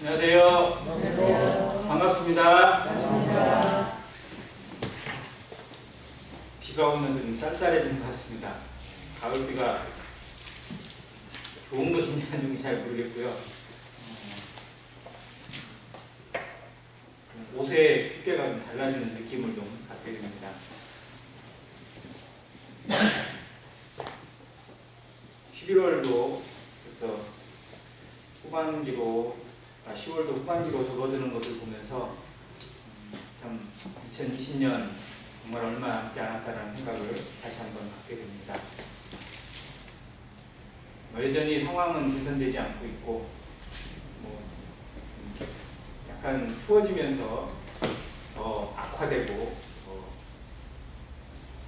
안녕하세요. 안녕하세요. 반갑습니다. 반갑습니다. 비가 오면서 좀 쌀쌀해진 것 같습니다. 가을비가 좋은 것인지 안 좋은지 잘 모르겠고요. 옷의 두께가 좀 달라지는 느낌을 좀 갖게 됩니다. 11월도 그래서 후반기로 10월도 후반기로 접어드는 것을 보면서 참 2020년 정말 얼마 남지 않았다는 생각을 다시 한번 갖게 됩니다. 여전히 상황은 개선되지 않고 있고 약간 추워지면서 더 악화되고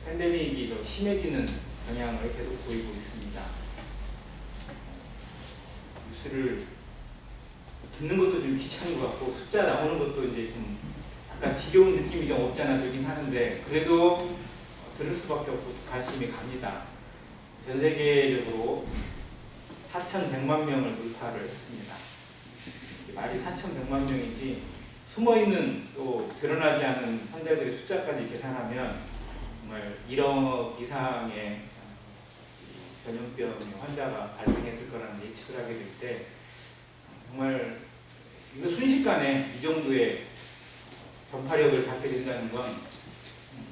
팬데믹이 더 심해지는 경향을 계속 보이고 있습니다. 뉴스를 듣는 것도 좀 귀찮은 것 같고 숫자 나오는 것도 이제 좀 약간 지겨운 느낌이 좀 없지 않아 들긴 하는데 그래도 들을 수밖에 없고 관심이 갑니다. 전 세계적으로 4,100만 명을 돌파를 했습니다. 말이 4,100만 명이지 숨어있는 또 드러나지 않은 환자들의 숫자까지 계산하면 정말 1억 이상의 전염병의 환자가 발생했을 거라는 예측을 하게 될 때 정말 이거 순식간에 이 정도의 전파력을 갖게 된다는 건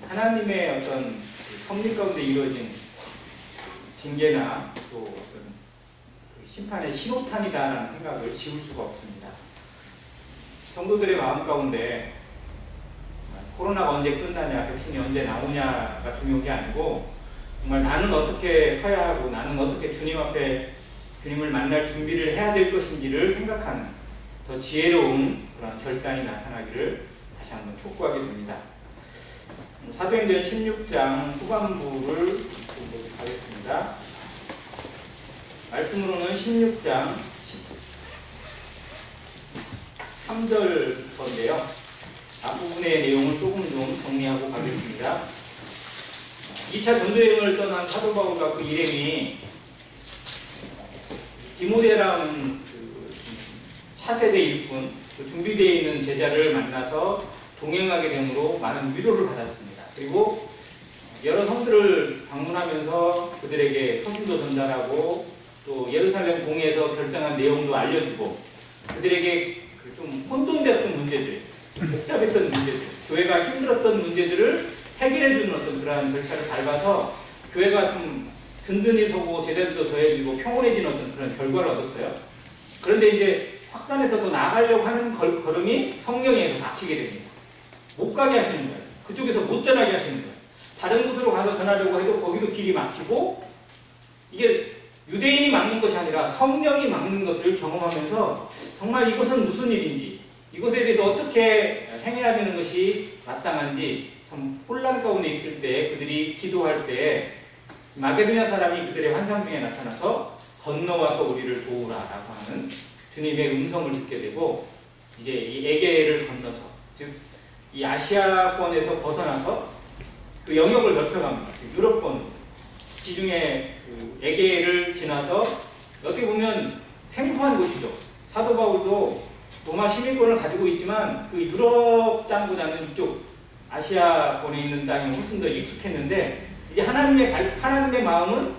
하나님의 어떤 섭리 가운데 이루어진 징계나 또 어떤 심판의 신호탄이다라는 생각을 지울 수가 없습니다. 성도들의 마음 가운데 코로나가 언제 끝나냐, 백신이 언제 나오냐가 중요한 게 아니고 정말 나는 어떻게 서야 하고 나는 어떻게 주님 앞에 주님을 만날 준비를 해야 될 것인지를 생각하는 더 지혜로운 그런 결단이 나타나기를 다시 한번 촉구하게 됩니다. 사도행전 16장 후반부를 보도록 하겠습니다. 말씀으로는 16장 13절인데요. 앞부분의 내용을 조금 좀 정리하고 가겠습니다. 2차 전도여행을 떠난 사도 바울과 그 일행이 디모데라는 그 차세대 일꾼, 그 준비되어 있는 제자를 만나서 동행하게 되므로 많은 위로를 받았습니다. 그리고 여러 성들을 방문하면서 그들에게 서신도 전달하고 또 예루살렘 공회에서 결정한 내용도 알려주고 그들에게 좀 혼돈됐던 문제들, 복잡했던 문제들, 교회가 힘들었던 문제들을 해결해주는 어떤 그러한 절차를 밟아서 교회가 좀 든든히 서고 제자들도 더해지고 평온해지는 어떤 그런 결과를 얻었어요. 그런데 이제 확산해서 더 나아가려고 하는 걸음이 성령에서 막히게 됩니다. 못 가게 하시는 거예요. 그쪽에서 못 전하게 하시는 거예요. 다른 곳으로 가서 전하려고 해도 거기도 길이 막히고 이게 유대인이 막는 것이 아니라 성령이 막는 것을 경험하면서 정말 이것은 무슨 일인지 이것에 대해서 어떻게 행해야 되는 것이 마땅한지 참 혼란 가운데 있을 때 그들이 기도할 때 마게도냐 사람이 그들의 환상 중에 나타나서 건너와서 우리를 도우라라고 하는 주님의 음성을 듣게 되고 이제 이 에게를 건너서 즉 이 아시아권에서 벗어나서 그 영역을 넓혀갑니다. 유럽권 지중해 그 에게를 지나서 어떻게 보면 생소한 곳이죠. 사도 바울도 로마 시민권을 가지고 있지만 그 유럽 땅보다는 이쪽 아시아권에 있는 땅이 훨씬 더 익숙했는데 이제 하나님의 마음은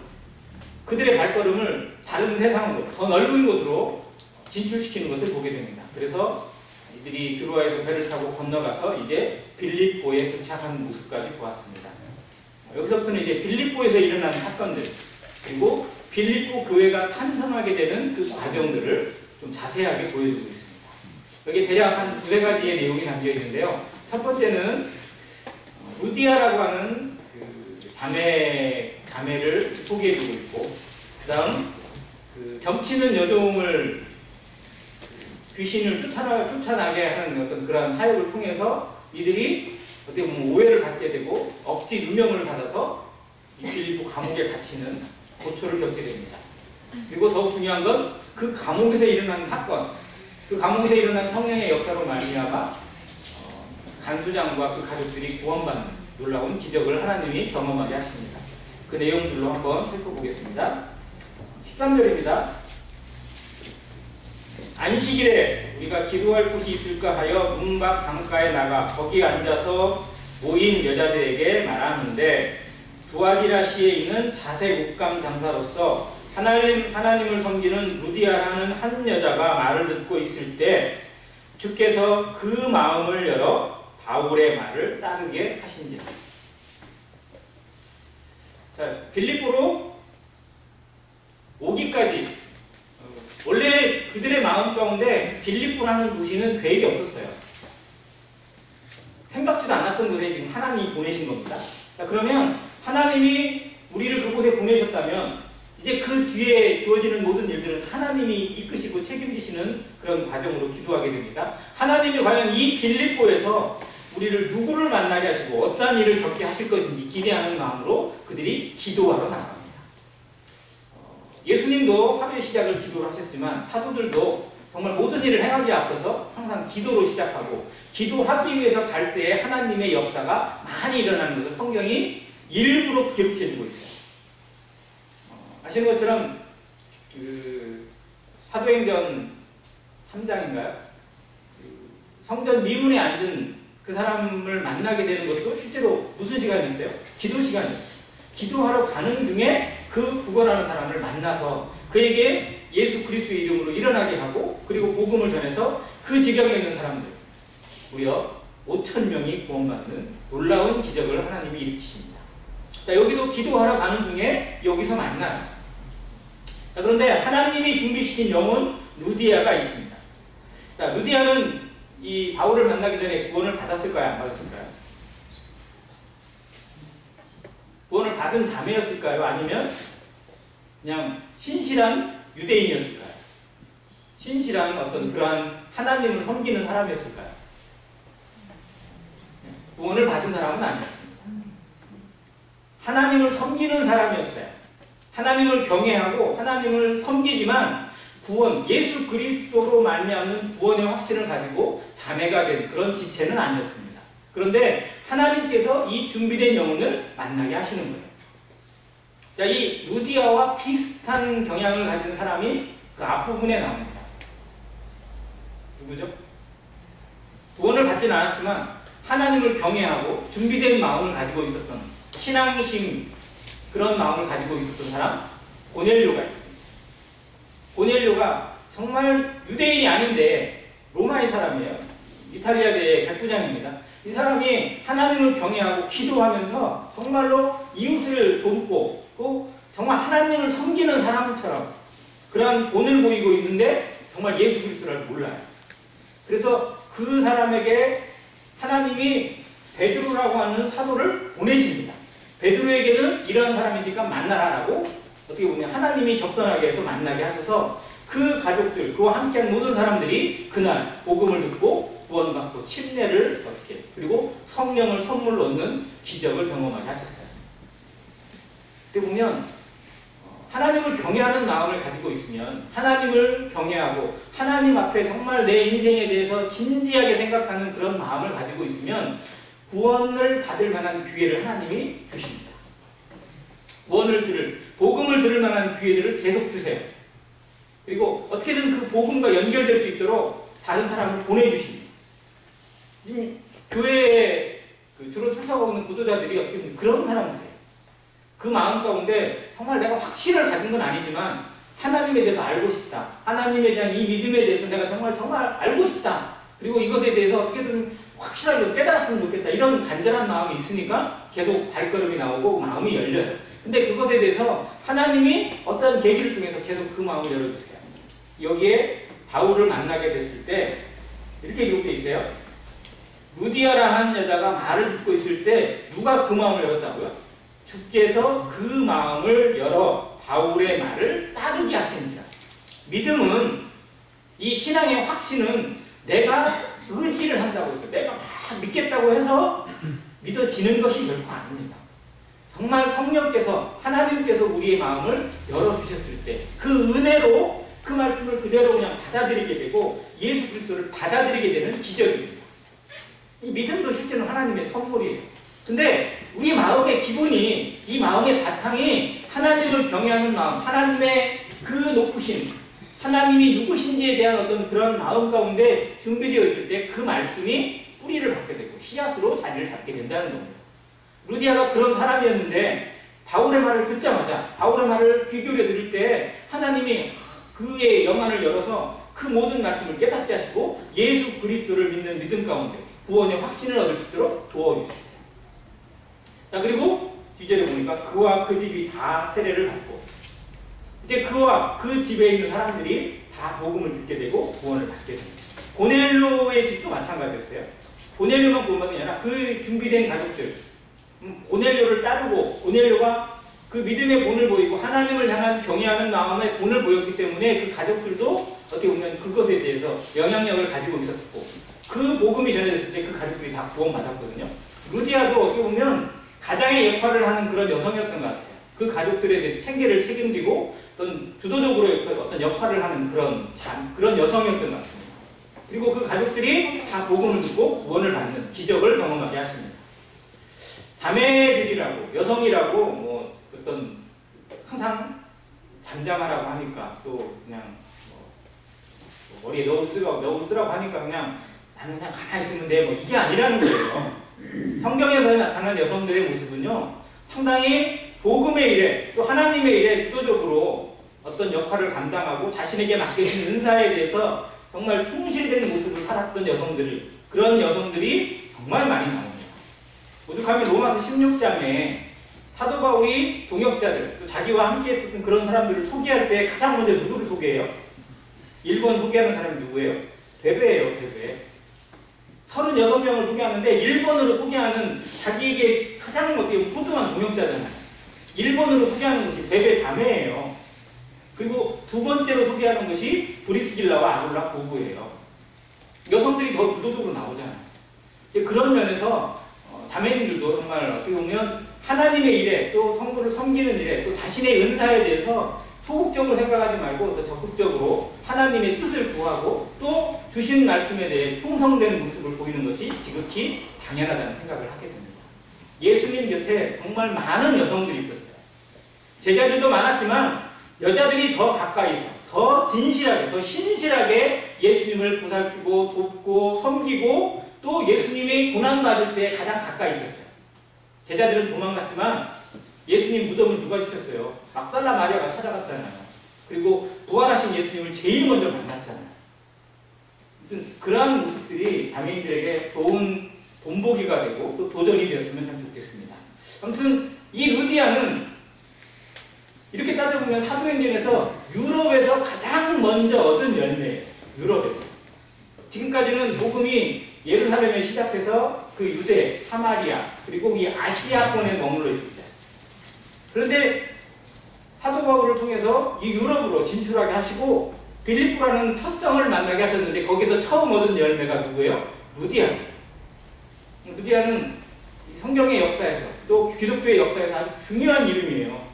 그들의 발걸음을 다른 세상으로 더 넓은 곳으로 진출시키는 것을 보게 됩니다. 그래서 이들이 드로아에서 배를 타고 건너가서 이제 빌립보에 도착한 모습까지 보았습니다. 여기서부터는 이제 빌립보에서 일어난 사건들 그리고 빌립보 교회가 탄생하게 되는 그 과정들을 좀 자세하게 보여주고 있습니다. 여기 대략 한 두세 가지의 내용이 담겨 있는데요. 첫 번째는 루디아라고 하는 그 자매를 소개해주고 있고, 그 다음 그 점치는 여종을 귀신을 쫓아나게 하는 어떤 그런 사역을 통해서 이들이 어떻게 보면 오해를 받게 되고 억지 누명을 받아서 이 빌립보 감옥에 갇히는 고초를 겪게 됩니다. 그리고 더욱 중요한 건 그 감옥에서 일어난 사건, 그 감옥에서 일어난 성령의 역사로 말미암아 간수장과 그 가족들이 구원받는 놀라운 기적을 하나님이 경험하게 하십니다. 그 내용들로 한번 살펴보겠습니다. 13절입니다. 안식일에 우리가 기도할 곳이 있을까 하여 문 밖 강가에 나가 거기 앉아서 모인 여자들에게 말하는데, 두아디라시에 있는 자색 옷감 장사로서 하나님을 섬기는 루디아라는 한 여자가 말을 듣고 있을 때 주께서 그 마음을 열어 바울의 말을 따르게 하신지라. 자, 빌립보로 오기까지 원래 그들의 마음 가운데 빌립보라는 도시는 계획이 없었어요. 생각지도 않았던 곳에 지금 하나님이 보내신 겁니다. 자, 그러면 하나님이 우리를 그곳에 보내셨다면 이제 그 뒤에 주어지는 모든 일들은 하나님이 이끄시고 책임지시는 그런 과정으로 기도하게 됩니다. 하나님이 과연 이 빌립보에서 우리를 누구를 만나게 하시고 어떤 일을 겪게 하실 것인지 기대하는 마음으로 그들이 기도하러 나갑니다. 예수님도 하루의 시작을 기도로 하셨지만 사도들도 정말 모든 일을 행하기 앞서서 항상 기도로 시작하고, 기도하기 위해서 갈 때에 하나님의 역사가 많이 일어나는 것을 성경이 일부러 기록해주고 있어요. 아시는 것처럼 사도행전 3장인가요? 성전 미문에 앉은 그 사람을 만나게 되는 것도 실제로 무슨 시간이었어요? 기도 시간이었어요. 기도하러 가는 중에 그 구걸하는 사람을 만나서 그에게 예수 그리스도의 이름으로 일어나게 하고, 그리고 복음을 전해서 그 지경에 있는 사람들 무려 5,000명이 구원받는 놀라운 기적을 하나님이 일으키십니다. 자, 여기도 기도하러 가는 중에 여기서 만나요. 자, 그런데 하나님이 준비시킨 영혼 루디아가 있습니다. 자, 루디아는 이 바울을 만나기 전에 구원을 받았을까요? 안 받았을까요? 구원을 받은 자매였을까요? 아니면 그냥 신실한 유대인이었을까요? 신실한 어떤 그러한 하나님을 섬기는 사람이었을까요? 구원을 받은 사람은 아니었습니다. 하나님을 섬기는 사람이었어요. 하나님을 경외하고 하나님을 섬기지만 구원, 예수 그리스도로 말미암는 구원의 확신을 가지고 자매가 된 그런 지체는 아니었습니다. 그런데 하나님께서 이 준비된 영혼을 만나게 하시는 거예요. 자, 이 루디아와 비슷한 경향을 가진 사람이 그 앞부분에 나옵니다. 누구죠? 구원을 받지는 않았지만 하나님을 경외하고 준비된 마음을 가지고 있었던, 신앙심 그런 마음을 가지고 있었던 사람, 고넬료가 있습니다. 고넬료가 정말 유대인이 아닌데 로마의 사람이에요. 이탈리아대의 백부장입니다. 이 사람이 하나님을 경외하고 기도하면서 정말로 이웃을 돕고 또 정말 하나님을 섬기는 사람처럼 그러한 본을 보이고 있는데 정말 예수 그리스도를 몰라요. 그래서 그 사람에게 하나님이 베드로라고 하는 사도를 보내십니다. 베드로에게는 이러한 사람이니까 만나라라고 어떻게 보면 하나님이 접선하게 해서 만나게 하셔서 그 가족들, 그와 함께한 모든 사람들이 그날 복음을 듣고 구원받고 침례를 얻게, 그리고 성령을 선물로 얻는 기적을 경험하게 하셨어요. 그때 보면 하나님을 경외하는 마음을 가지고 있으면, 하나님을 경외하고 하나님 앞에 정말 내 인생에 대해서 진지하게 생각하는 그런 마음을 가지고 있으면 구원을 받을 만한 기회를 하나님이 주십니다. 복음을 들을 만한 기회들을 계속 주세요. 그리고 어떻게든 그 복음과 연결될 수 있도록 다른 사람을 보내주십니다. 교회에 주로 출석하는 구도자들이 어떻게 보면 그런 사람들이에요. 그 마음 가운데 정말 내가 확신을 가진 건 아니지만 하나님에 대해서 알고 싶다. 하나님에 대한 이 믿음에 대해서 내가 정말 알고 싶다. 그리고 이것에 대해서 어떻게든 확실하게 깨달았으면 좋겠다. 이런 간절한 마음이 있으니까 계속 발걸음이 나오고 마음이 열려요. 근데 그것에 대해서 하나님이 어떤 계기를 통해서 계속 그 마음을 열어주세요. 여기에 바울을 만나게 됐을 때 이렇게 기록되어 있어요. 루디아라는 여자가 말을 듣고 있을 때 누가 그 마음을 열었다고요? 주께서 그 마음을 열어 바울의 말을 따르게 하십니다. 믿음은, 이 신앙의 확신은 내가 의지를 한다고 해서, 내가 막 믿겠다고 해서 믿어지는 것이 결코 아닙니다. 정말 성령께서, 하나님께서 우리의 마음을 열어주셨을 때 그 은혜로 그 말씀을 그대로 그냥 받아들이게 되고 예수 그리스도를 받아들이게 되는 기적입니다. 이 믿음도 실제는 하나님의 선물이에요. 근데 우리 마음의 기본이, 이 마음의 바탕이 하나님을 경외하는 마음, 하나님의 그 높으신, 하나님이 누구신지에 대한 어떤 그런 마음 가운데 준비되어 있을 때 그 말씀이 뿌리를 받게 되고 씨앗으로 자리를 잡게 된다는 겁니다. 루디아가 그런 사람이었는데 바울의 말을 듣자마자 바울의 말을 귀 기울여 들을 때 하나님이 그의 영안을 열어서 그 모든 말씀을 깨닫게 하시고 예수 그리스도를 믿는 믿음 가운데 구원의 확신을 얻을 수 있도록 도와주셨어요. 자, 그리고 뒤절에 보니까 그와 그 집이 다 세례를 받고 이제 그와 그 집에 있는 사람들이 다 복음을 듣게 되고 구원을 받게 됩니다. 고넬료의 집도 마찬가지였어요. 고넬료만 구원받은 게 아니라 그 준비된 가족들, 고넬료를 따르고 고넬료가 그 믿음의 본을 보이고 하나님을 향한 경외하는 마음의 본을 보였기 때문에 그 가족들도 어떻게 보면 그것에 대해서 영향력을 가지고 있었고 그 복음이 전해졌을 때 그 가족들이 다 구원받았거든요. 루디아도 어떻게 보면 가장의 역할을 하는 그런 여성이었던 것 같아요. 그 가족들에 대해서 생계를 책임지고 어떤 주도적으로 어떤 역할을 하는 그런 여성이었던 것 같습니다. 그리고 그 가족들이 다 복음을 듣고 구원을 받는 기적을 경험하게 하십니다. 자매들이라고 여성이라고 뭐 어떤 항상 잠잠하라고 하니까 또 그냥 머리에 넣을 쓰라고 하니까 그냥 나는 그냥 가만히 있으면 돼 뭐 이게 아니라는 거예요. 성경에서 나타난 여성들의 모습은요 상당히 복음의 일에 또 하나님의 일에 주도적으로 어떤 역할을 감당하고 자신에게 맡겨진 은사에 대해서 정말 충실된 모습을 살았던 그런 여성들이 정말 많이 나옵니다. 오죽하면 로마서 16장에 사도 바울이 동역자들, 또 자기와 함께 했던 그런 사람들을 소개할 때 가장 먼저 누구를 소개해요? 1번 소개하는 사람이 누구예요? 베베예요, 베베. 36명을 소개하는데 1번으로 소개하는 자기에게 가장 소중한 동역자잖아요. 1번으로 소개하는 것이 베베 자매예요. 그리고 두 번째로 소개하는 것이 브리스길라와 아굴라 부부예요. 여성들이 더 주도적으로 나오잖아요. 그런 면에서 자매님들도 정말 어떻게 보면 하나님의 일에 또 성도를 섬기는 일에 또 자신의 은사에 대해서 소극적으로 생각하지 말고 더 적극적으로 하나님의 뜻을 구하고 또 주신 말씀에 대해 충성되는 모습을 보이는 것이 지극히 당연하다는 생각을 하게 됩니다. 예수님 곁에 정말 많은 여성들이 있었어요. 제자들도 많았지만 여자들이 더 가까이서 더 진실하게 더 신실하게 예수님을 보살피고 돕고 섬기고 또 예수님이 고난받을 때 가장 가까이 있었어요. 제자들은 도망갔지만 예수님 무덤을 누가 지켰어요? 막달라 마리아가 찾아갔잖아요. 그리고 부활하신 예수님을 제일 먼저 만났잖아요. 그러한 모습들이 자매인들에게 좋은 본보기가 되고 또 도전이 되었으면 참 좋겠습니다. 아무튼 이 루디아는 이렇게 따져보면 사도행전에서 유럽에서 가장 먼저 얻은 열매예요. 유럽에서. 지금까지는 복음이 예루살렘에 시작해서 그 유대, 사마리아, 그리고 이 아시아권에 머물러 있었어요. 그런데 사도 바울을 통해서 이 유럽으로 진출하게 하시고 빌립보라는 첫 성을 만나게 하셨는데 거기서 처음 얻은 열매가 누구예요? 루디아예요. 루디아는 성경의 역사에서 또 기독교의 역사에서 아주 중요한 이름이에요.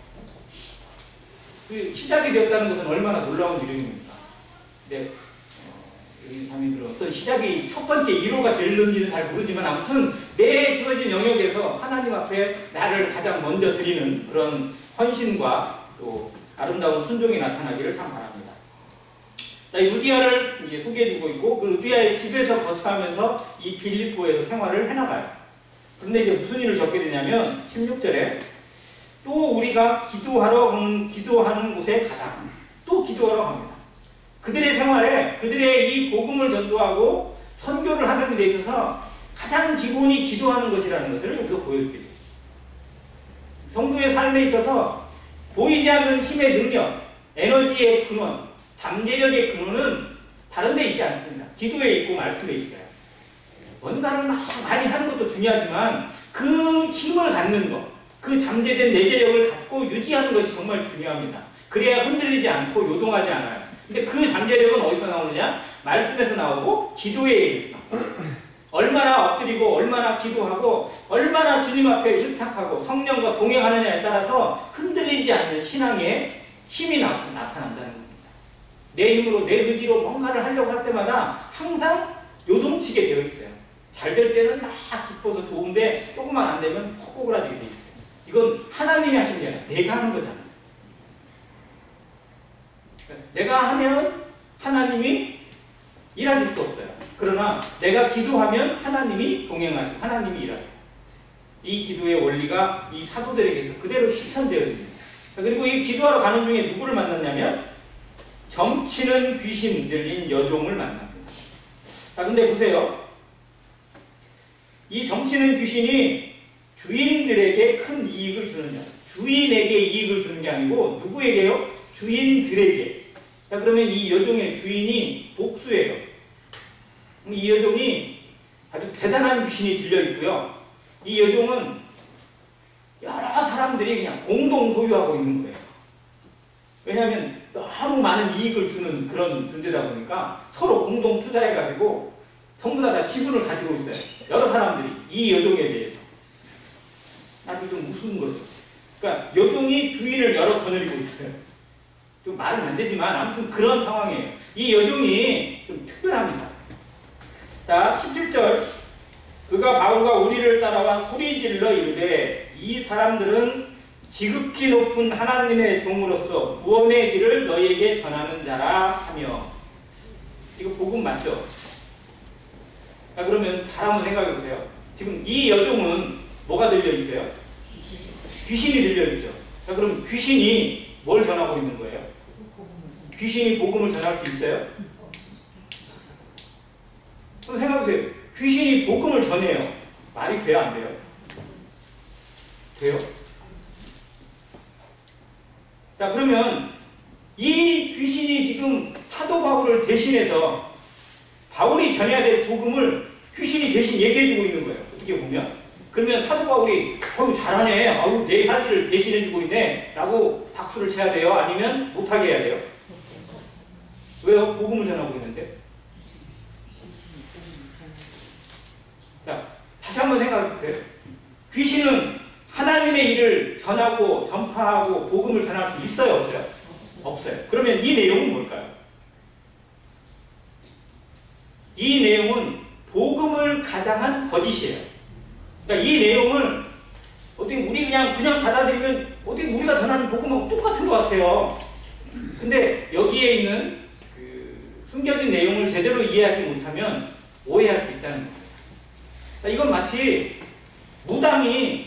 그 시작이 되었다는 것은 얼마나 놀라운 이름입니까? 근데 우리 자매들은 어떤 시작이 첫 번째 1호가 될는지는 잘 모르지만 아무튼 내 주어진 영역에서 하나님 앞에 나를 가장 먼저 드리는 그런 헌신과 또 아름다운 순종이 나타나기를 참 바랍니다. 자, 이 루디아를 이제 소개해주고 있고 그 루디아의 집에서 거처하면서 이 빌립보에서 생활을 해나가요. 그런데 이제 무슨 일을 겪게 되냐면 16절에 또 우리가 기도하는 곳에 가다. 또 기도하러 갑니다. 그들의 생활에 그들의 이 복음을 전도하고 선교를 하는 데 있어서 가장 기본이 기도하는 것이라는 것을 여기서 보여주게 돼요. 성도의 삶에 있어서 보이지 않는 힘의 능력, 에너지의 근원, 잠재력의 근원은 다른 데 있지 않습니다. 기도에 있고 말씀에 있어요. 뭔가를 많이 하는 것도 중요하지만 그 힘을 갖는 것, 그 잠재된 내재력을 갖고 유지하는 것이 정말 중요합니다. 그래야 흔들리지 않고 요동하지 않아요. 근데 그 잠재력은 어디서 나오느냐? 말씀에서 나오고 기도에 의해서 나옵니다. 얼마나 엎드리고 얼마나 기도하고 얼마나 주님 앞에 의탁하고 성령과 동행하느냐에 따라서 흔들리지 않는 신앙의 힘이 나타난다는 겁니다. 내 힘으로 내 의지로 뭔가를 하려고 할 때마다 항상 요동치게 되어 있어요. 잘 될 때는 막 기뻐서 좋은데 조금만 안 되면 퍽 오그라지게 되어 있어요. 이건 하나님이 하신 게 아니라 내가 하는 거잖아요. 내가 하면 하나님이 일하실 수 없어요. 그러나 내가 기도하면 하나님이 동행하시고 하나님이 일하세요. 이 기도의 원리가 이 사도들에게서 그대로 실천되어집니다. 그리고 이 기도하러 가는 중에 누구를 만났냐면 점치는 귀신 들린 여종을 만납니다. 자, 근데 보세요. 이 점치는 귀신이 주인들에게 큰 이익을 주는 자. 주인에게 이익을 주는 게 아니고 누구에게요? 주인들에게. 자, 그러면 이 여종의 주인이 복수예요. 이 여종이 아주 대단한 귀신이 들려 있고요. 이 여종은 여러 사람들이 그냥 공동 소유하고 있는 거예요. 왜냐하면 너무 많은 이익을 주는 그런 존재다 보니까 서로 공동 투자해가지고 전부 다 지분을 가지고 있어요. 여러 사람들이 이 여종에 대해서. 아주 좀 무서운 거죠. 그러니까 여종이 주인을 여러 거느리고 있어요. 좀 말은 안 되지만 아무튼 그런 상황이에요. 이 여종이 좀 특별합니다. 자, 17절. 그가 바울과 우리를 따라와 소리질러 이르되 이 사람들은 지극히 높은 하나님의 종으로서 구원의 길을 너희에게 전하는 자라 하며. 이거 복음 맞죠? 자, 그러면 잘 한번 생각해 보세요. 지금 이 여종은 뭐가 들려 있어요? 귀신이 들려 있죠. 자, 그럼 귀신이 뭘 전하고 있는 거예요? 귀신이 복음을 전할 수 있어요? 그럼 생각해 보세요. 귀신이 복음을 전해요. 말이 돼요, 안 돼요? 돼요? 자, 그러면 이 귀신이 지금 사도 바울을 대신해서 바울이 전해야 될 복음을 귀신이 대신 얘기해주고 있는 거예요. 어떻게 보면. 그러면 사도 바울이 어우 잘하네. 아우 내 할 일을 대신해주고 있네. 라고 박수를 쳐야 돼요? 아니면 못하게 해야 돼요? 왜요? 복음을 전하고 있는데. 자, 다시 한번 생각해 보세요. 귀신은 하나님의 일을 전하고 전파하고 복음을 전할 수 있어요? 없어요? 없어요. 그러면 이 내용은 뭘까요? 이 내용은 복음을 가장한 거짓이에요. 그러니까 이 내용을 어떻게 우리 그냥 받아들이면 어떻게 우리가 전하는 복음하고 똑같은 것 같아요. 근데 여기에 있는 그 숨겨진 내용을 제대로 이해하지 못하면 오해할 수 있다는 거예요. 이건 마치 무당이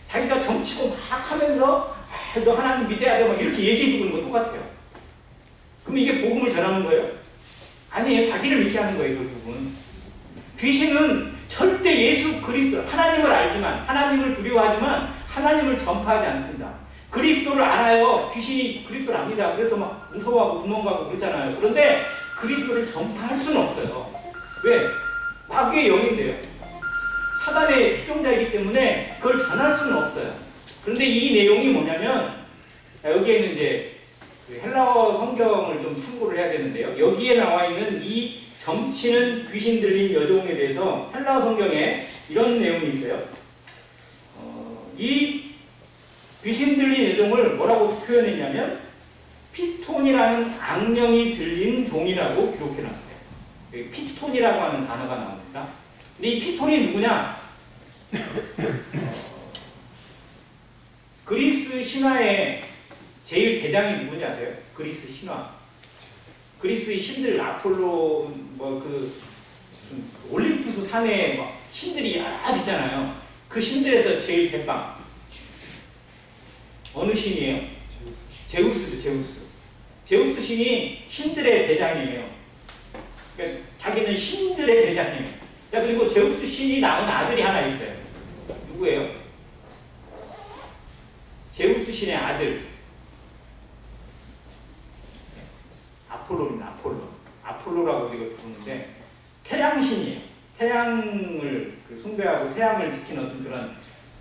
자기가 점치고 막 하면서 너 하나님 믿어야 돼 막 이렇게 얘기해 주는 거 똑같아요. 그럼 이게 복음을 전하는 거예요? 아니에요. 자기를 믿게 하는 거예요. 결국은. 귀신은 절대 예수 그리스도 하나님을 알지만 하나님을 두려워하지만 하나님을 전파하지 않습니다. 그리스도를 알아요. 귀신이 그리스도를 압니다. 그래서 막 무서워하고 도망가고 그러잖아요. 그런데 그리스도를 전파할 수는 없어요. 왜? 마귀의 영인데요. 사단의 추종자이기 때문에 그걸 전할 수는 없어요. 그런데 이 내용이 뭐냐면 여기에는 이제 헬라어 성경을 좀 참고를 해야 되는데요. 여기에 나와 있는 이 점치는 귀신 들린 여종에 대해서 헬라어 성경에 이런 내용이 있어요. 이 귀신 들린 여종을 뭐라고 표현했냐면 피톤이라는 악령이 들린 종이라고 기록해놨어요. 여기 피톤이라고 하는 단어가 나옵니다. 근데 이 피톤이 누구냐? 그리스 신화의 제일 대장이 누군지 아세요? 그리스 신화. 그리스의 신들 아폴로 올림푸스 산에 막 신들이 여러 있잖아요. 그 신들에서 제일 대빵. 어느 신이에요? 제우스죠, 제우스. 제우스 신이 신들의 대장이에요. 그러니까 자기는 신들의 대장이에요. 자, 그리고 제우스 신이 낳은 아들이 하나 있어요. 누구예요? 제우스 신의 아들. 아폴로입니다. 아폴로라고 이걸 부르는데 태양신이에요. 태양을 숭배하고 태양을 지키는 어떤 그런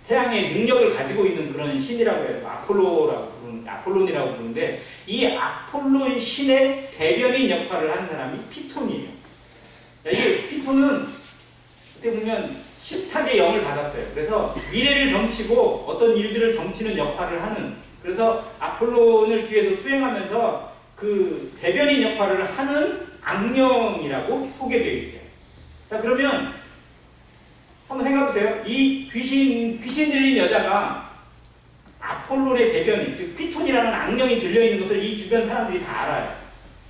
태양의 능력을 가지고 있는 그런 신이라고 해서 아폴론이라고 부르는데 이 아폴론 신의 대변인 역할을 하는 사람이 피톤이에요. 이 피톤은 그때 보면 신탁의 영을 받았어요. 그래서 미래를 점치고 어떤 일들을 점치는 역할을 하는, 그래서 아폴론을 뒤에서 수행하면서 그 대변인 역할을 하는 악령이라고 소개되어 있어요. 자, 그러면 한번 생각해보세요. 이 귀신 들린 여자가 아폴론의 대변인, 즉 피톤이라는 악령이 들려있는 것을 이 주변 사람들이 다 알아요.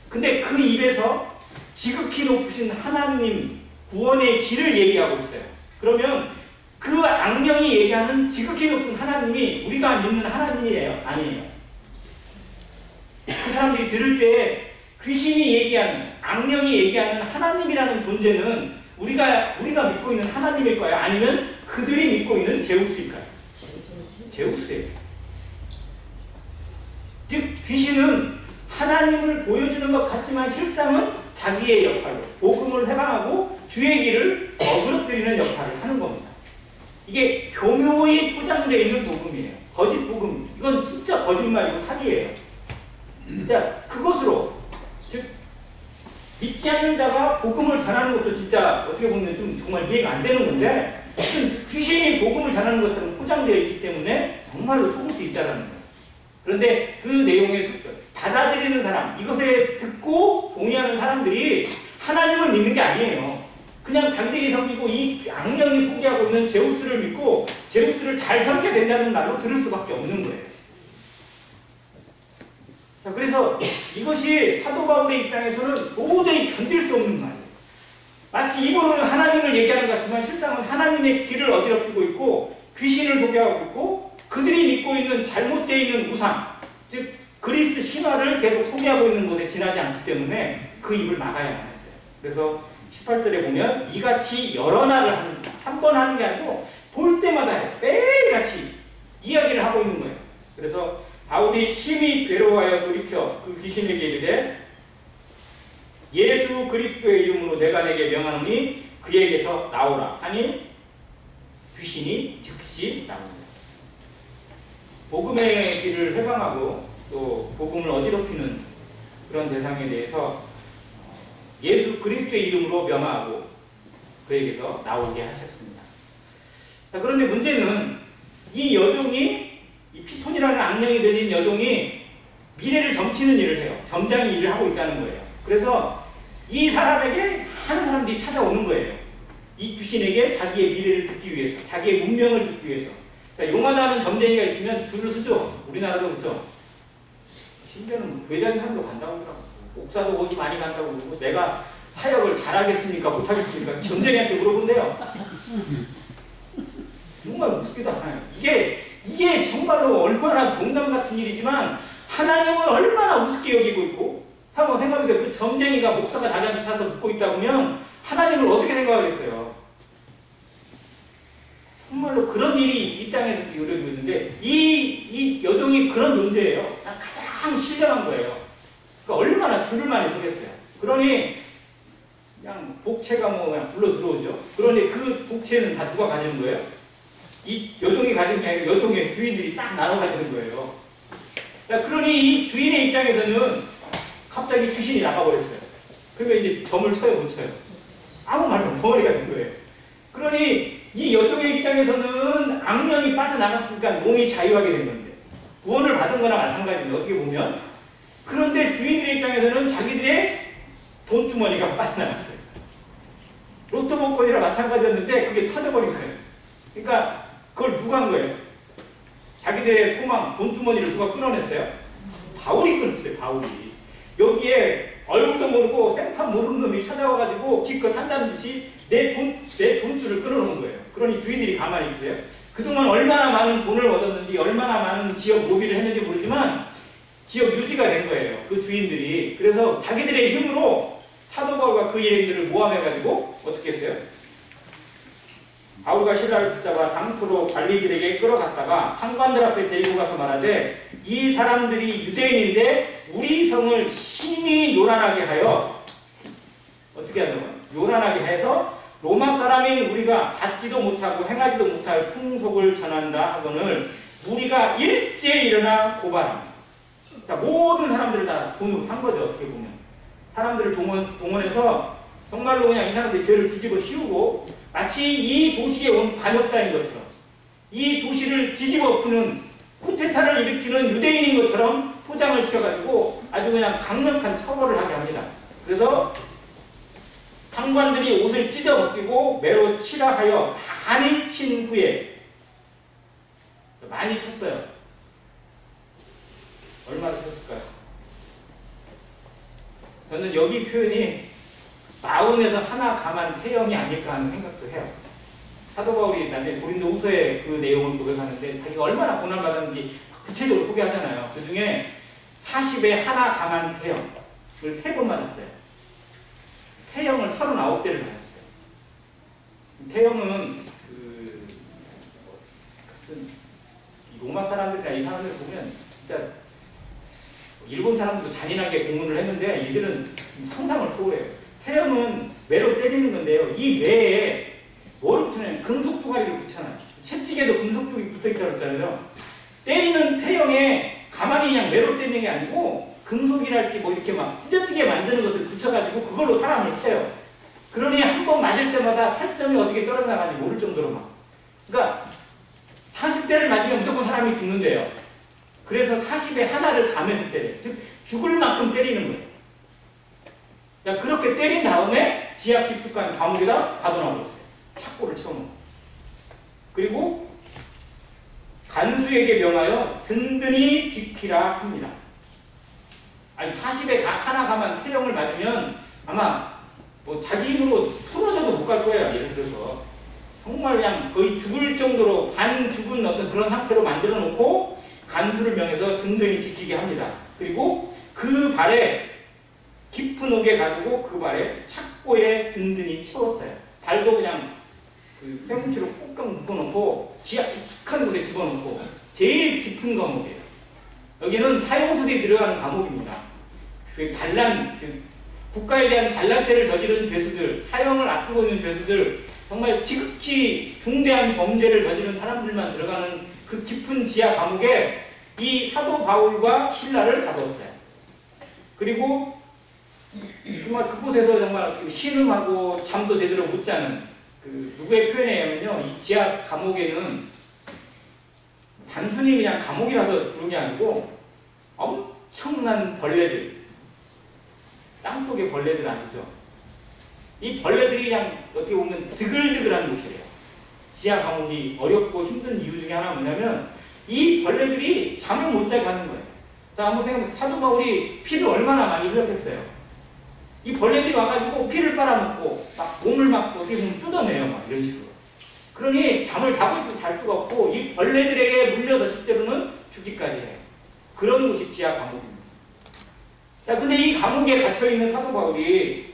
근데 그 입에서 지극히 높으신 하나님 구원의 길을 얘기하고 있어요. 그러면 그 악령이 얘기하는 지극히 높은 하나님이 우리가 믿는 하나님이에요? 아니에요. 그 사람들이 들을 때 귀신이 얘기하는, 악령이 얘기하는 하나님이라는 존재는 우리가 믿고 있는 하나님일까요? 아니면 그들이 믿고 있는 제우스일까요? 제우스예요. 즉 귀신은 하나님을 보여주는 것 같지만 실상은 자기의 역할로 복음을 회방하고 주의 길을 어그러뜨리는 역할을 하는 겁니다. 이게 교묘히 포장되어 있는 복음이에요. 거짓 복음. 이건 진짜 거짓말이고 사기예요. 자, 그것으로 즉 믿지 않는 자가 복음을 전하는 것도 진짜 어떻게 보면 좀 정말 이해가 안 되는 건데 귀신이 복음을 전하는 것처럼 포장되어 있기 때문에 정말로 속을 수 있다는 거예요. 그런데 그 내용의 속설, 받아들이는 사람, 이것에 듣고 동의하는 사람들이 하나님을 믿는 게 아니에요. 그냥 자기들이 섬기고 이 악령이 소개하고 있는 제우스를 믿고 제우스를 잘 섬겨야 된다는 말로 들을 수밖에 없는 거예요. 자, 그래서 이것이 사도 바울의 입장에서는 도저히 견딜 수 없는 말이에요. 마치 입으로는 하나님을 얘기하는 것 같지만 실상은 하나님의 길을 어지럽히고 있고 귀신을 소개하고 있고 그들이 믿고 있는 잘못되어 있는 우상, 즉 그리스 신화를 계속 소개하고 있는 것에 지나지 않기 때문에 그 입을 막아야만 했어요. 그래서 18절에 보면 이같이 여러 날을 합니다. 한 번 하는 게 아니고 볼 때마다 해요. 매일같이 이야기를 하고 있는 거예요. 그래서 바울이 심히 괴로워하여 돌이켜 그 귀신에게 이르되 예수 그리스도의 이름으로 내가 내게 명하노니 그에게서 나오라 하니 귀신이 즉시 나옵니다. 복음의 길을 회방하고 또 복음을 어지럽히는 그런 대상에 대해서 예수 그리스도의 이름으로 명하고 그에게서 나오게 하셨습니다. 자, 그런데 문제는 이 여종이, 이 피톤이라는 악령이 들린 여종이 미래를 점치는 일을 해요. 점장이 일을 하고 있다는 거예요. 그래서 이 사람에게 하는 사람들이 찾아오는 거예요. 이 귀신에게 자기의 미래를 듣기 위해서, 자기의 운명을 듣기 위해서. 자, 용하다는 점쟁이가 있으면 줄을 서죠. 우리나라도 그렇죠. 심지어는 교회 다니는 사람도 간다고 하더라고요. 목사도 거기 많이 간다고 그러고 내가 사역을 잘하겠습니까? 못하겠습니까? 점쟁이한테 물어본대요. 정말 무섭기도 하나요. 이게 정말로 얼마나 농담 같은 일이지만 하나님을 얼마나 우습게 여기고 있고 한번 생각해보세요. 그 점쟁이가 목사가 자기한테 차서 묻고 있다 보면 하나님을 어떻게 생각하겠어요? 정말로 그런 일이 이 땅에서 이루어지고 있는데 이 여종이 그런 존재예요. 가장 신령한 거예요. 그러니까 얼마나 줄을 많이 서겠어요. 그러니 그냥 복채가 뭐 그냥 불러 들어오죠. 그러니 그 복채는 다 누가 가지는 거예요? 이 여종이 가지는 게 아니라 여종의 주인들이 싹 나눠 가지는 거예요. 자, 그러니 이 주인의 입장에서는 갑자기 귀신이 나가버렸어요. 그러니까 이제 점을 쳐요, 못 쳐요? 아무 말도 덩어리가 된 거예요. 그러니 이 여종의 입장에서는 악령이 빠져나갔으니까 몸이 자유하게 된 건데 구원을 받은 거나 마찬가지입니다. 어떻게 보면. 그런데 주인들의 입장에서는 자기들의 돈주머니가 빠져나갔어요. 로또 복권이랑 마찬가지였는데 그게 터져버린 거예요. 그러니까 그걸 누가 한 거예요? 자기들의 소망, 돈주머니를 누가 끊어냈어요? 바울이 끊었어요. 바울이. 여기에 얼굴도 모르고 생판 모르는 놈이 찾아와가지고 기껏 한다는 듯이 내 돈줄을 끊어놓은 거예요. 그러니 주인들이 가만히 있어요. 그동안 얼마나 많은 돈을 얻었는지 얼마나 많은 지역 로비를 했는지 모르지만 지역 유지가 된 거예요. 그 주인들이. 그래서 자기들의 힘으로 사도 바울과 그 일행들을 모함해가지고 어떻게 했어요? 바울과 실라를 붙잡아 장포로 관리들에게 끌어갔다가 상관들 앞에 데리고 가서 말하되 이 사람들이 유대인인데 우리 성을 심히 요란하게 하여 어떻게 하냐면 요란하게 해서 로마 사람인 우리가 받지도 못하고 행하지도 못할 풍속을 전한다 하거늘 우리가 일제히 일어나 고발합니다. 자, 모든 사람들을 다 돈으로 산 거죠. 어떻게 보면 사람들을 동원해서 정말로 그냥 이 사람들이 죄를 뒤집어 씌우고 마치 이 도시에 온 반역자인 것처럼 이 도시를 뒤집어 엎는 쿠데타를 일으키는 유대인인 것처럼 포장을 시켜가지고 아주 그냥 강력한 처벌을 하게 합니다. 그래서 상관들이 옷을 찢어 벗기고 매로 치라 하여 많이 친 후에 많이 쳤어요. 얼마나 썼을까요? 저는 여기 표현이 마흔에서 하나 감한 태형이 아닐까 하는 생각도 해요. 사도 바울이 나중에 고린도후서에 그 내용을 고백하는데 자기가 얼마나 고난받았는지 구체적으로 소개하잖아요. 그 중에 40에 하나 감한 태형을 3번 받았어요. 태형을 39대를 받았어요. 태형은 로마 사람들이나 이 사람들 보면 진짜 일본 사람들도 잔인하게 공문을 했는데 이들은 상상을 초월해요. 태형은 매로 때리는 건데요. 이 매에 뭘 붙여냐면 금속 조가리를 붙여놔요. 채찍에도 금속 쪽이 붙어있다고 했잖아요. 때리는 태형에 가만히 그냥 매로 때리는 게 아니고 금속이랄지 뭐 이렇게 막 찢어지게 만드는 것을 붙여가지고 그걸로 사람을 패요. 그러니 한 번 맞을 때마다 살점이 어떻게 떨어져나가는지 모를 정도로 막. 그러니까 40대를 맞으면 무조건 사람이 죽는데요. 그래서 40에 하나를 감해서 때려요. 즉 죽을 만큼 때리는 거예요. 자, 그렇게 때린 다음에 지하 깊숙한 감옥에다 가둬놔버렸어요. 착고를 채워놓고. 그리고 간수에게 명하여 든든히 지키라 합니다. 아니 40에 하나 감한 태형을 맞으면 아마 뭐 자기 힘으로 풀어져도 못 갈 거예요. 예를 들어서 정말 그냥 거의 죽을 정도로 반 죽은 어떤 그런 상태로 만들어 놓고 간수를 명해서 든든히 지키게 합니다. 그리고 그 발에 깊은 옥에 가두고 그 발에 착고에 든든히 채웠어요. 발도 그냥 그 쇠문치로 꾹꾹 묶어놓고 지하 깊숙한 곳에 집어넣고 제일 깊은 감옥이에요. 여기는 사형수들이 들어가는 감옥입니다. 국가에 대한 반란죄를 저지른 죄수들, 사형을 앞두고 있는 죄수들, 정말 지극히 중대한 범죄를 저지른 사람들만 들어가는 그 깊은 지하 감옥에 이 사도 바울과 실라를 가두었어요. 그리고 정말 그곳에서 정말 신음하고 잠도 제대로 못 자는 누구의 표현에 의하면요, 이 지하 감옥에는 단순히 그냥 감옥이라서 들은 게 아니고 엄청난 벌레들, 땅속의 벌레들 아시죠? 이 벌레들이 그냥 어떻게 보면 드글드글한 곳이래요. 지하 감옥이 어렵고 힘든 이유 중에 하나가 뭐냐면 이 벌레들이 잠을 못 자게 하는 거예요. 자, 한번 생각해보세요. 사도 바울이 피를 얼마나 많이 흘렸겠어요. 이 벌레들이 와가지고 피를 빨아먹고 막 몸을 막 어떻게 보면 뜯어내요. 막 이런 식으로. 그러니 잠을 자고 잘 수가 없고 이 벌레들에게 물려서 실제로는 죽기까지 해요. 그런 곳이 지하 감옥입니다. 자, 근데 이 감옥에 갇혀있는 사도 바울이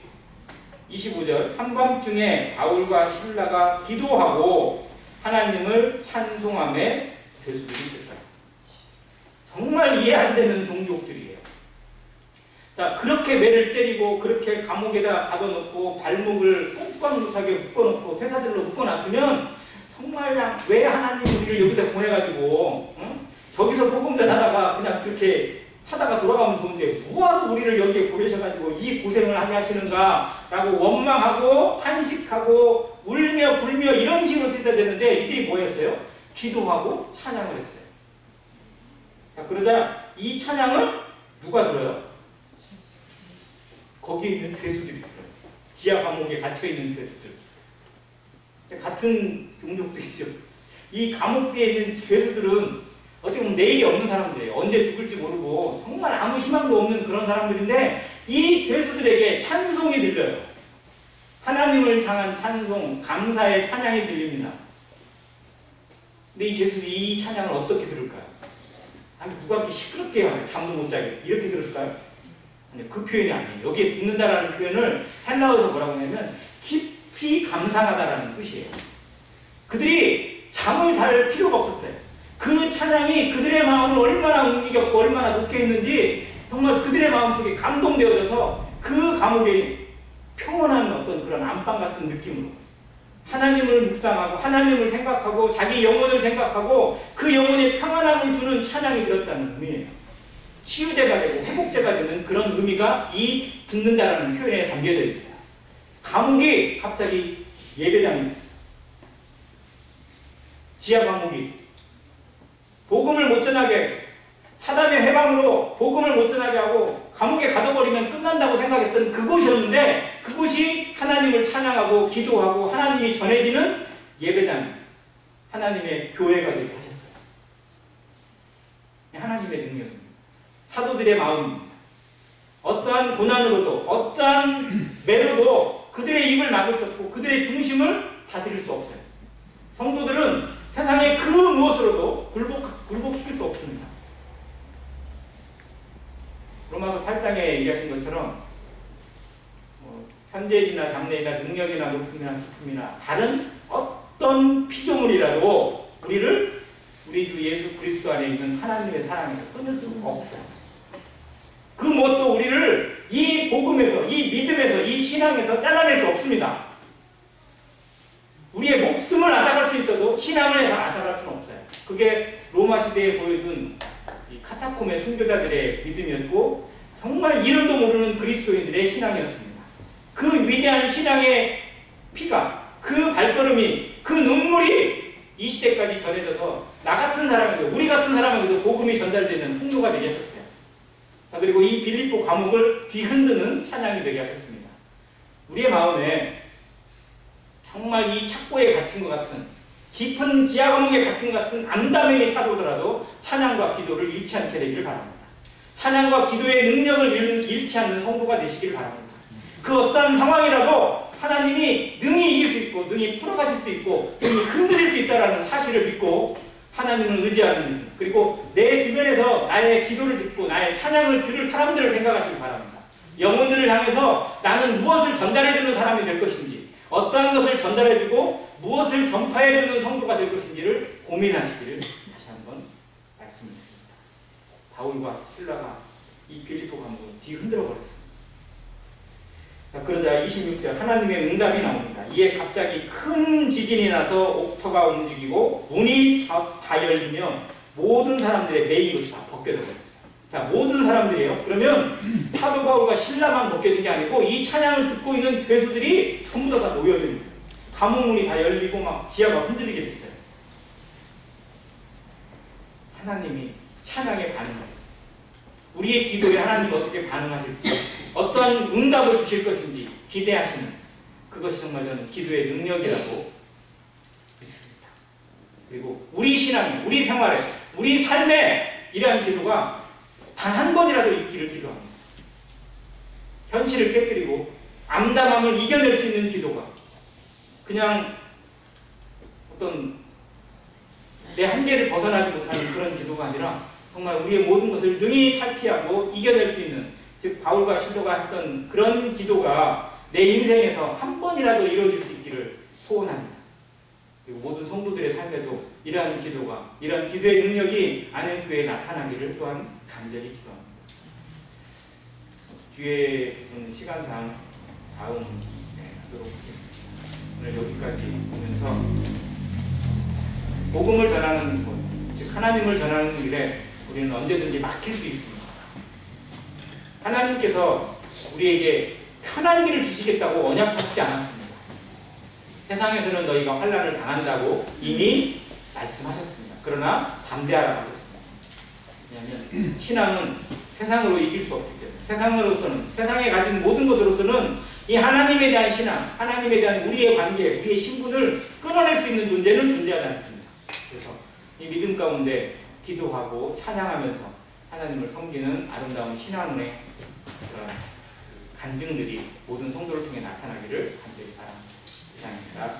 25절 한밤중에 바울과 실라가 기도하고 하나님을 찬송함에 죄수들이 됐다. 정말 이해 안 되는 종족들이에요. 자, 그렇게 매를 때리고 그렇게 감옥에다 가둬놓고 발목을 꼼꼼하게 묶어놓고 쇠사슬로 묶어놨으면 정말 왜 하나님 우리를 여기서 보내가지고 저기서 복음 전하다가 그냥 그렇게 하다가 돌아가면 좋은데 뭐하러 우리를 여기에 보내셔가지고 이 고생을 하게 하시는가 라고 원망하고 탄식하고 울며 불며 이런 식으로 뛰어야 되는데 이들이 뭐 했어요? 기도하고 찬양을 했어요. 자, 그러자 이 찬양을 누가 들어요? 거기에 있는 죄수들이 들어요. 지하 감옥에 갇혀있는 죄수들. 같은 종족들이죠. 이 감옥에 있는 죄수들은 어떻게 보면 내일이 없는 사람들이에요. 언제 죽을지 모르고 정말 아무 희망도 없는 그런 사람들인데 이 죄수들에게 찬송이 들려요. 하나님을 향한 찬송, 감사의 찬양이 들립니다. 근데 이 죄수들이 이 찬양을 어떻게 들을까요? 아니, 누가 이렇게 시끄럽게 해요? 잠도 못 자게. 이렇게 들었을까요? 아니, 그 표현이 아니에요. 여기에 듣는다라는 표현을 헬라어에서 뭐라고 하냐면 깊이 감상하다라는 뜻이에요. 그들이 잠을 잘 필요가 없었어요. 그 찬양이 그들의 마음을 얼마나 움직였고 얼마나 높게 했는지 정말 그들의 마음속에 감동되어져서 그 감옥에 평온한 어떤 그런 안방 같은 느낌으로 하나님을 묵상하고 하나님을 생각하고 자기 영혼을 생각하고 그 영혼에 평안함을 주는 찬양이 들었다는 의미예요. 치유제가 되고 회복제가 되는 그런 의미가 이 듣는다라는 표현에 담겨져 있어요. 감옥이 갑자기 예배당이 됐어요. 지하 감옥이 복음을 못 전하게 사단의 회방으로 복음을 못 전하게 하고 감옥에 가둬버리면 끝난다고 생각했던 그곳이었는데 그곳이 하나님을 찬양하고 기도하고 하나님이 전해지는 예배당, 하나님의 교회가 되게 하셨어요. 하나님의 능력입니다. 사도들의 마음입니다. 어떠한 고난으로도 어떠한 매로도 그들의 입을 막을 수 없고 그들의 중심을 다스릴 수 없어요. 성도들은 세상의 그 무엇으로도 굴복시킬 수 없습니다. 로마서 8장에 얘기하신 것처럼 현재이나 장래이나 능력이나 높음이나 기쁨이나 다른 어떤 피조물이라도 우리를 우리 주 예수 그리스도 안에 있는 하나님의 사랑에서 끊을 수 없어요. 그 무엇도 우리를 이 복음에서, 이 믿음에서, 이 신앙에서 잘라낼 수 없습니다. 우리의 목숨을 앗아갈 수 있어도 신앙을 해서 앗아갈 수는 없어요. 그게 로마 시대에 보여준 이 카타콤의 순교자들의 믿음이었고 정말 이름도 모르는 그리스도인들의 신앙이었습니다. 그 위대한 신앙의 피가, 그 발걸음이, 그 눈물이 이 시대까지 전해져서 나 같은 사람에게도, 우리 같은 사람에게도 복음이 전달되는 통로가 되게 하셨어요. 그리고 이 빌립보 감옥을 뒤흔드는 찬양이 되게 하셨습니다. 우리의 마음에 정말 이 착고에 갇힌 것 같은, 깊은 지하 감옥에 갇힌 것 같은 암담행이 찾아오더라도 찬양과 기도를 잃지 않게 되기를 바랍니다. 찬양과 기도의 능력을 잃지 않는 성도가 되시기를 바랍니다. 그 어떤 상황이라도 하나님이 능히 이길 수 있고 능히 풀어가실 수 있고 능히 흔들릴 수 있다는 사실을 믿고 하나님을 의지하는 믿음, 그리고 내 주변에서 나의 기도를 듣고 나의 찬양을 들을 사람들을 생각하시기 바랍니다. 영혼들을 향해서 나는 무엇을 전달해주는 사람이 될 것인지, 어떠한 것을 전달해주고 무엇을 전파해주는 성도가 될 것인지를 고민하시기를 다시 한번 말씀드립니다. 바울과 실라가 이 빌립보 감옥을 뒤흔들어 버렸습니다. 그러자 26절 하나님의 응답이 나옵니다. 이에 갑자기 큰 지진이 나서 옥토가 움직이고 문이 다 열리며 모든 사람들의 매입을 다 벗겨져 버렸어요. 자, 모든 사람들이에요. 그러면 사도 바울과 신라만 벗겨진 게 아니고 이 찬양을 듣고 있는 괴수들이 전부 다 모여집니다. 감옥문이 다 열리고 막 지하가 흔들리게 됐어요. 하나님이 찬양에 반응하셨어요. 우리의 기도에 하나님이 어떻게 반응하실지, 어떠한 응답을 주실 것인지 기대하시는 그것이 정말 저는 기도의 능력이라고 믿습니다. 그리고 우리 신앙, 우리 생활에, 우리 삶에 이러한 기도가 단 한 번이라도 있기를 기도합니다. 현실을 깨뜨리고 암담함을 이겨낼 수 있는 기도가 그냥 어떤 내 한계를 벗어나지 못하는 그런 기도가 아니라 정말 우리의 모든 것을 능히 탈피하고 이겨낼 수 있는, 즉 바울과 실로가 했던 그런 기도가 내 인생에서 한 번이라도 이루어질 수 있기를 소원합니다. 그리고 모든 성도들의 삶에도 이러한 기도가, 이러한 기도의 능력이 안현교회에 나타나기를 또한 간절히 기도합니다. 뒤에 시간상 다음 하도록 하겠습니다. 오늘 여기까지 보면서 복음을 전하는 것, 즉 하나님을 전하는 일에 우리는 언제든지 막힐 수 있습니다. 하나님께서 우리에게 편한 길을 주시겠다고 언약하시지 않았습니다. 세상에서는 너희가 환난을 당한다고 이미 말씀하셨습니다. 그러나 담대하라고 하셨습니다. 왜냐하면 신앙은 세상으로 이길 수 없기 때문에, 세상으로서는, 세상에 가진 모든 것으로서는 이 하나님에 대한 신앙, 하나님에 대한 우리의 관계, 우리의 신분을 끊어낼 수 있는 존재는 존재하지 않습니다. 그래서 이 믿음 가운데 기도하고 찬양하면서 하나님을 섬기는 아름다운 신앙의 그런 간증들이 모든 성도를 통해 나타나기를 간절히 바랍니다. 이상입니다.